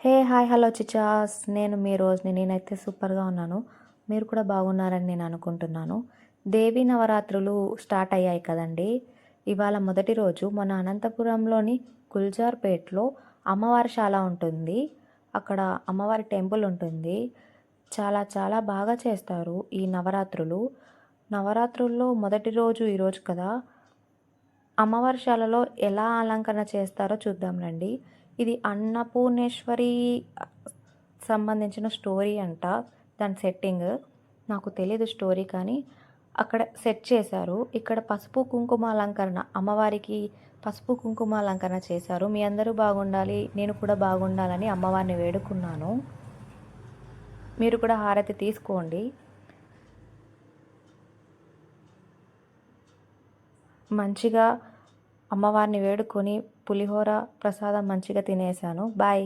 Hi hello Chichas. నేను మీ రోజుని. నేనైతే సూపర్గా ఉన్నాను. మీరు కూడా బాగున్నారని నేను అనుకుంటున్నాను. దేవీ నవరాత్రులు స్టార్ట్ అయ్యాయి కదండి. ఇవాళ మొదటి రోజు మన అనంతపురంలోని గుల్జార్పేట్లో అమ్మవారి శాల ఉంటుంది. అక్కడ అమ్మవారి టెంపుల్ ఉంటుంది. చాలా చాలా బాగా చేస్తారు ఈ నవరాత్రులు. నవరాత్రుల్లో మొదటి రోజు ఈరోజు కదా. అమ్మవారి శాలలో ఎలా అలంకరణ చేస్తారో చూద్దాం రండి. ఇది అన్నపూర్ణేశ్వరి సంబంధించిన స్టోరీ అంట. దాని సెట్టింగ్ నాకు తెలీదు స్టోరీ, కానీ అక్కడ సెట్ చేశారు. ఇక్కడ పసుపు కుంకుమ అలంకరణ, అమ్మవారికి పసుపు కుంకుమ అలంకరణ చేశారు. మీ అందరూ బాగుండాలి, నేను కూడా బాగుండాలని అమ్మవారిని వేడుకున్నాను. మీరు కూడా హారతి తీసుకోండి. మంచిగా అమ్మవారిని వేడుకొని పులిహోర ప్రసాదం మంచిగా తినేసాను. బాయ్.